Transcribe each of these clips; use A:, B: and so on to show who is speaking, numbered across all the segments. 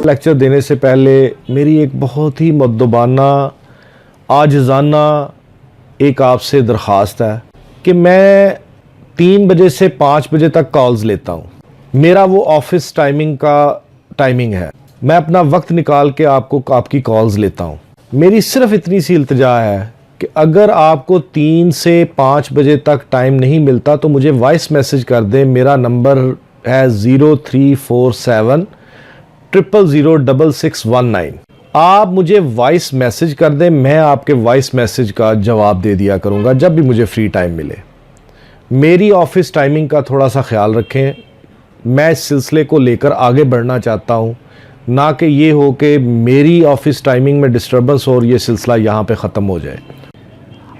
A: Lecture देने से पहले मेरी एक बहुत ही मुद्दबाना आजिज़ाना एक आपसे दरख्वास्त है कि मैं 3 बजे से 5 बजे तक कॉल्स लेता हूँ। मेरा वो ऑफिस टाइमिंग का टाइमिंग है। मैं अपना वक्त निकाल के आपकी कॉल्स लेता हूँ। मेरी सिर्फ इतनी सी इल्तिजा है कि अगर आपको 3 से 5 बजे तक टाइम नहीं मिलता तो मुझे वॉइस मैसेज कर दें। मेरा नंबर है 0347 0006619। आप मुझे वॉइस मैसेज कर दें, मैं आपके वॉइस मैसेज का जवाब दे दिया करूँगा जब भी मुझे फ्री टाइम मिले। मेरी ऑफिस टाइमिंग का थोड़ा सा ख्याल रखें। मैं इस सिलसिले को लेकर आगे बढ़ना चाहता हूँ, ना कि ये हो कि मेरी ऑफिस टाइमिंग में डिस्टर्बेंस और ये सिलसिला यहाँ पे ख़त्म हो जाए।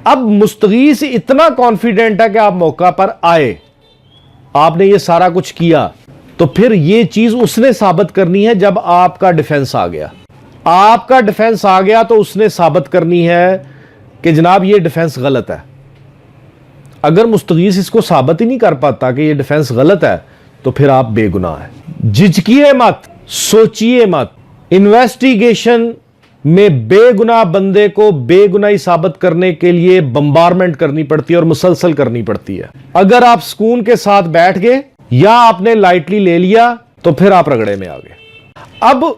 A: अब मुस्तगीस इतना कॉन्फिडेंट है कि आप मौका पर आए, आपने ये सारा कुछ किया, तो फिर ये चीज़ उसने साबित करनी है जब आपका डिफेंस आ गया। आपका डिफेंस आ गया तो उसने साबित करनी है कि जनाब ये डिफेंस गलत है। अगर मुस्तगीस इसको साबित ही नहीं कर पाता कि ये डिफेंस गलत है तो फिर आप बेगुनाह हैं। झिझकिए मत, सोचिए मत। इन्वेस्टिगेशन में बेगुनाह बंदे को बेगुनाही साबित करने के लिए बम्बारमेंट करनी पड़ती है और मुसलसल करनी पड़ती है। अगर आप सुकून के साथ बैठ गए या आपने लाइटली ले लिया तो फिर आप रगड़े में आ गए। अब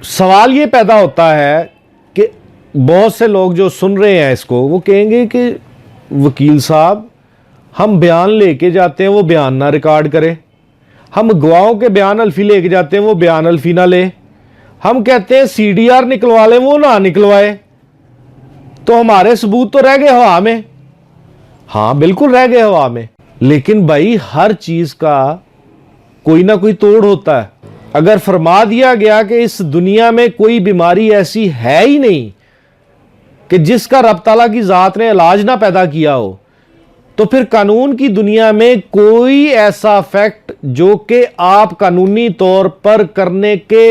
A: सवाल यह पैदा होता है कि बहुत से लोग जो सुन रहे हैं इसको वो कहेंगे कि वकील साहब, हम बयान लेके जाते हैं वो बयान ना रिकॉर्ड करे, हम गवाहों के बयान अल्फी लेके जाते हैं वो बयान अल्फी ना ले, हम कहते हैं सीडीआर निकलवा ले वो ना निकलवाए, तो हमारे सबूत तो रह गए हवा में। हां बिल्कुल रह गए हवा में, लेकिन भाई हर चीज का कोई ना कोई तोड़ होता है। अगर फरमा दिया गया कि इस दुनिया में कोई बीमारी ऐसी है ही नहीं कि जिसका रब ताला की जात ने इलाज ना पैदा किया हो, तो फिर कानून की दुनिया में कोई ऐसा फैक्ट जो कि आप कानूनी तौर पर करने के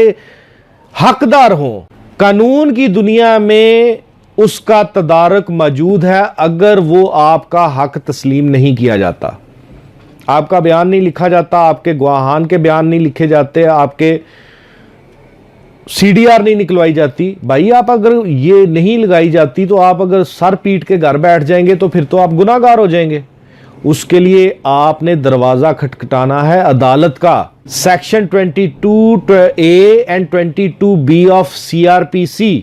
A: हकदार हो, कानून की दुनिया में उसका तदारक मौजूद है। अगर वो आपका हक तस्लीम नहीं किया जाता, आपका बयान नहीं लिखा जाता, आपके गवाहान के बयान नहीं लिखे जाते, आपके सीडीआर नहीं निकलवाई जाती, भाई आप अगर ये नहीं लगाई जाती तो आप अगर सर पीट के घर बैठ जाएंगे तो फिर तो आप गुनाहगार हो जाएंगे। उसके लिए आपने दरवाजा खटखटाना है अदालत का। Section 22A and 22B of CRPC,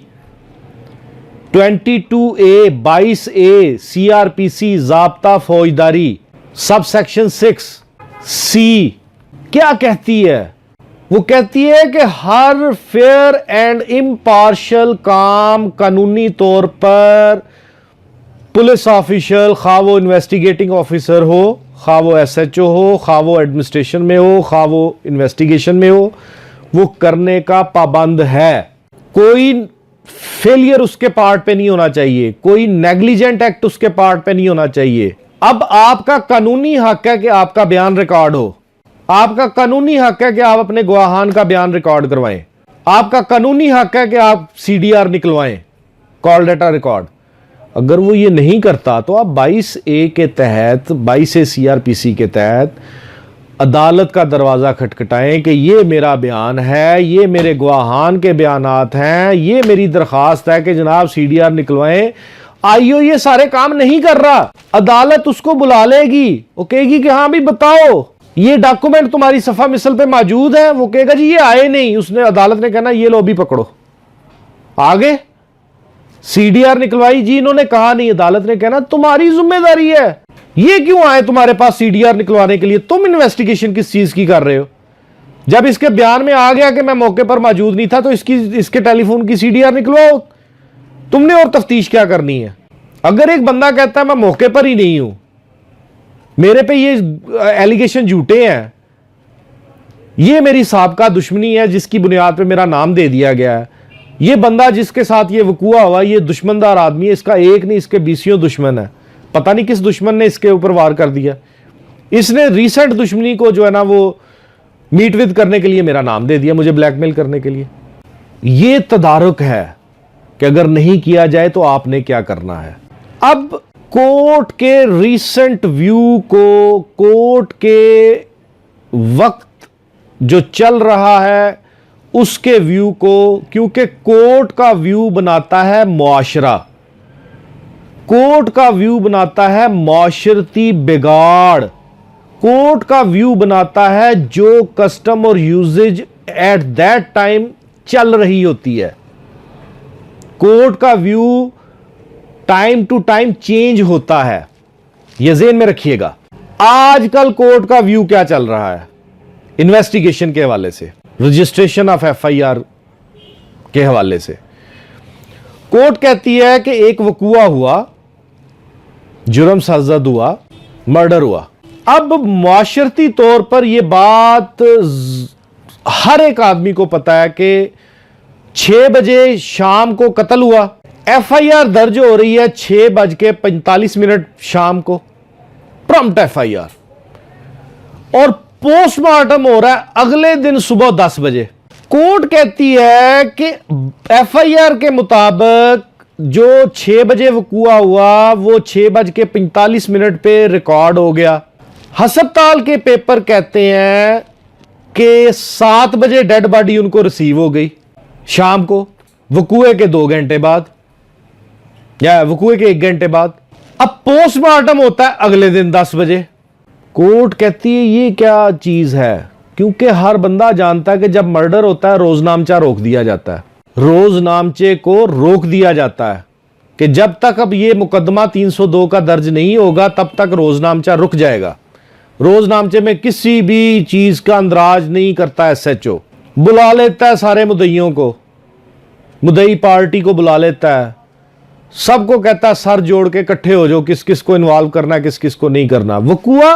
A: 22A 22A CRPC ज़ाब्ता फौजदारी सब सेक्शन 6C क्या कहती है? वो कहती है कि हर फेयर एंड इम्पार्शियल काम कानूनी तौर पर पुलिस ऑफिशियल, खा वो इन्वेस्टिगेटिंग ऑफिसर हो, खा वो SHO हो, खा वो एडमिनिस्ट्रेशन में हो, खा वो इन्वेस्टिगेशन में हो, वो करने का पाबंद है। कोई फेलियर उसके पार्ट पे नहीं होना चाहिए, कोई नेग्लिजेंट एक्ट उसके पार्ट पे नहीं होना चाहिए। अब आपका कानूनी हक है कि आपका बयान रिकॉर्ड हो, आपका कानूनी हक है कि आप अपने गवाहान का बयान रिकॉर्ड करवाएं, आपका कानूनी हक है कि आप CDR निकलवाएं, कॉल डाटा रिकॉर्ड। अगर वो ये नहीं करता तो आप 22A के तहत, 22A CRPC के तहत अदालत का दरवाजा खटखटाएं कि ये मेरा बयान है, ये मेरे गवाहान के बयानात हैं, ये मेरी दरखास्त है कि जनाब CDR निकलवाएं। आईओ ये सारे काम नहीं कर रहा, अदालत उसको बुला लेगी, वो कहेगी कि हाँ भी बताओ ये डॉक्यूमेंट तुम्हारी सफा मिसल पे मौजूद है। वो कहेगा जी ये आए नहीं, उसने अदालत ने कहना ये लो भी पकड़ो, आगे CDR निकलवाई जी इन्होंने कहा नहीं, अदालत ने कहना तुम्हारी जिम्मेदारी है, ये क्यों आए तुम्हारे पास CDR निकलवाने के लिए, तुम इन्वेस्टिगेशन किस चीज की कर रहे हो? जब इसके बयान में आ गया कि मैं मौके पर मौजूद नहीं था तो इसके टेलीफोन की CDR निकलवाओ, तुमने और तफ्तीश क्या करनी है? अगर एक बंदा कहता है मैं मौके पर ही नहीं हूं, मेरे पे ये एलिगेशन झूठे हैं, ये मेरी साबका दुश्मनी है जिसकी बुनियाद पे मेरा नाम दे दिया गया है, ये बंदा जिसके साथ ये वकूआ हुआ ये दुश्मनदार आदमी है, इसका एक नहीं इसके 20 दुश्मन है, पता नहीं किस दुश्मन ने इसके ऊपर वार कर दिया, इसने रीसेंट दुश्मनी को जो है ना वो मीट विद करने के लिए मेरा नाम दे दिया, मुझे ब्लैकमेल करने के लिए। ये तदारुक है कि अगर नहीं किया जाए तो आपने क्या करना है। अब कोर्ट के रीसेंट व्यू को, कोर्ट के वक्त जो चल रहा है उसके व्यू को, क्योंकि कोर्ट का व्यू बनाता है मुआशरा, कोर्ट का व्यू बनाता है मुआशरती बिगाड़, कोर्ट का व्यू बनाता है जो कस्टम और यूजेज एट दैट टाइम चल रही होती है। कोर्ट का view time to time change होता है, यह ज़हन में रखिएगा। आजकल कोर्ट का व्यू क्या चल रहा है? इन्वेस्टिगेशन के हवाले से, रजिस्ट्रेशन ऑफ एफआईआर के हवाले से कोर्ट कहती है कि एक वकूआ हुआ, जुर्म सरजद हुआ, मर्डर हुआ। अब मुआशरती तौर पर यह बात हर एक आदमी को पता है कि 6 बजे शाम को कत्ल हुआ, एफआईआर दर्ज हो रही है 6:45 शाम को, प्रॉम्प्ट एफआईआर, और पोस्टमार्टम हो रहा है अगले दिन सुबह 10 बजे। कोर्ट कहती है कि एफआईआर के मुताबिक जो 6 बजे वकूआ हुआ वो 6:45 पे रिकॉर्ड हो गया। हस्पताल के पेपर कहते हैं कि 7 बजे डेड बॉडी उनको रिसीव हो गई शाम को, वकूए के 2 घंटे बाद या वकूए के 1 घंटे बाद। अब पोस्टमार्टम होता है अगले दिन 10 बजे। कोर्ट कहती है ये क्या चीज है? क्योंकि हर बंदा जानता है कि जब मर्डर होता है रोजनामचा रोक दिया जाता है, रोजनामचे को रोक दिया जाता है कि जब तक अब ये मुकदमा 302 का दर्ज नहीं होगा तब तक रोजनामचा रुक जाएगा। रोजनामचे में किसी भी चीज का अंदराज नहीं करता एसएचओ, बुला लेता है सारे मुद्दइयों को, मुद्दई पार्टी को बुला लेता है, सबको कहता है सर जोड़ के इकट्ठे हो जाओ, किस किस को इन्वॉल्व करना है, किस किस को नहीं करना। वकूआ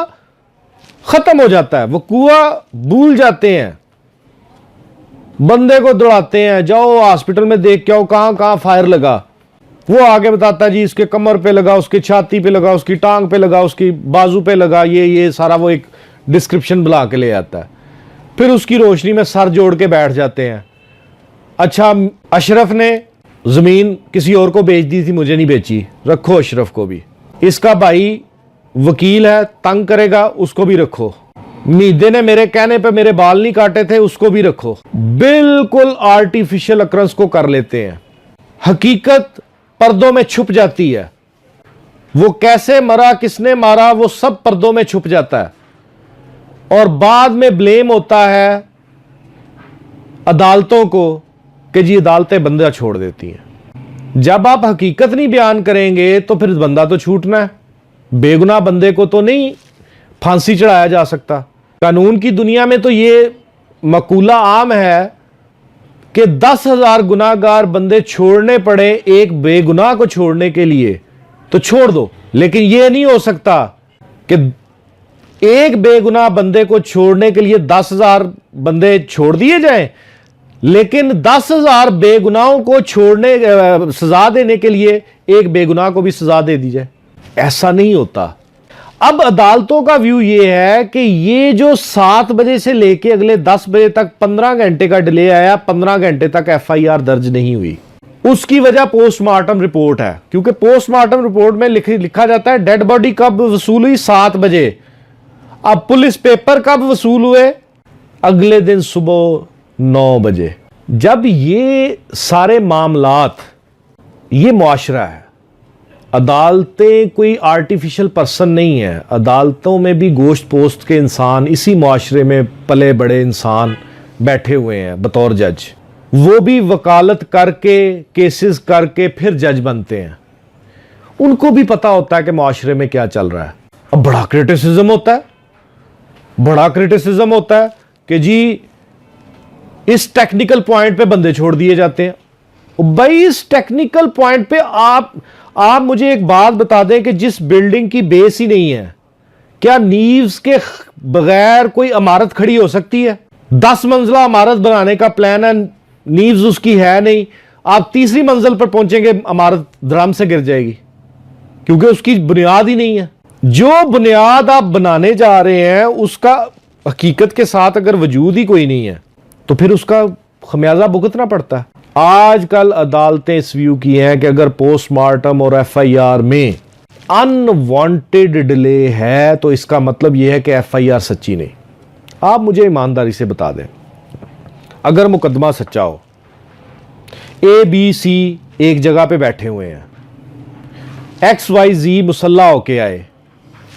A: खत्म हो जाता है, वकूआ भूल जाते हैं, बंदे को दौड़ाते हैं, जाओ हॉस्पिटल में देख के आओ कहां कहां फायर लगा, वो आगे बताता है जी इसके कमर पे लगा, उसकी छाती पे लगा, उसकी टांग पे लगा, उसकी बाजू पे लगा, ये सारा वो एक डिस्क्रिप्शन बुला के ले आता है। फिर उसकी रोशनी में सर जोड़ के बैठ जाते हैं। अच्छा, अशरफ ने जमीन किसी और को बेच दी थी, मुझे नहीं बेची, रखो अशरफ को भी। इसका भाई वकील है, तंग करेगा, उसको भी रखो। मीदे ने मेरे कहने पे मेरे बाल नहीं काटे थे, उसको भी रखो। बिल्कुल आर्टिफिशियल अक्रंस को कर लेते हैं। हकीकत पर्दों में छुप जाती है, वो कैसे मरा, किसने मारा, वो सब पर्दों में छुप जाता है और बाद में ब्लेम होता है अदालतों को कि जी अदालतें बंदा छोड़ देती हैं। जब आप हकीकत नहीं बयान करेंगे तो फिर बंदा तो छूटना है, बेगुनाह बंदे को तो नहीं फांसी चढ़ाया जा सकता। कानून की दुनिया में तो ये मकूला आम है कि 10,000 गुनाहगार बंदे छोड़ने पड़े एक बेगुनाह को छोड़ने के लिए, तो छोड़ दो। लेकिन यह नहीं हो सकता कि एक बेगुनाह बंदे को छोड़ने के लिए 10,000 बंदे छोड़ दिए जाएं, लेकिन 10,000 बेगुनाहों को छोड़ने सजा देने के लिए एक बेगुनाह को भी सजा दे दी जाए। ऐसा नहीं होता। अब अदालतों का व्यू ये है कि ये जो 7 बजे से लेके अगले 10 बजे तक 15 घंटे का डिले आया, 15 घंटे तक एफआईआर दर्ज नहीं हुई, उसकी वजह पोस्टमार्टम रिपोर्ट है। क्योंकि पोस्टमार्टम रिपोर्ट में लिखा जाता है डेड बॉडी कब वसूल हुई, 7 बजे। अब पुलिस पेपर कब वसूल हुए, अगले दिन सुबह 9 बजे। जब ये सारे मामलात, ये मुआशरा है, अदालतें कोई आर्टिफिशियल पर्सन नहीं है, अदालतों में भी गोश्त पोस्ट के इंसान, इसी मुआशरे में पले बड़े इंसान बैठे हुए हैं बतौर जज। वो भी वकालत करके, केसेस करके फिर जज बनते हैं। उनको भी पता होता है कि मुआशरे में क्या चल रहा है। अब बड़ा क्रिटिसिज्म होता है, बड़ा क्रिटिसिज्म होता है कि जी इस टेक्निकल पॉइंट पे बंदे छोड़ दिए जाते हैं। भाई इस टेक्निकल पॉइंट पे आप मुझे एक बात बता दें कि जिस बिल्डिंग की बेस ही नहीं है, क्या नीव्स के बगैर कोई इमारत खड़ी हो सकती है? 10 मंजिला इमारत बनाने का प्लान है, नीव्स उसकी है नहीं, आप तीसरी मंजिल पर पहुंचेंगे इमारत धड़ाम से गिर जाएगी, क्योंकि उसकी बुनियाद ही नहीं है। जो बुनियाद आप बनाने जा रहे हैं उसका हकीकत के साथ अगर वजूद ही कोई नहीं है तो फिर उसका खमियाजा भुगतना पड़ता है। आजकल अदालतें इस व्यू की हैं कि अगर पोस्टमार्टम और एफआईआर में अनवांटेड डिले है तो इसका मतलब यह है कि एफआईआर सच्ची नहीं। आप मुझे ईमानदारी से बता दें, अगर मुकदमा सच्चा हो, ए बी सी एक जगह पे बैठे हुए हैं, एक्स वाई जी मुसल्ला होके आए,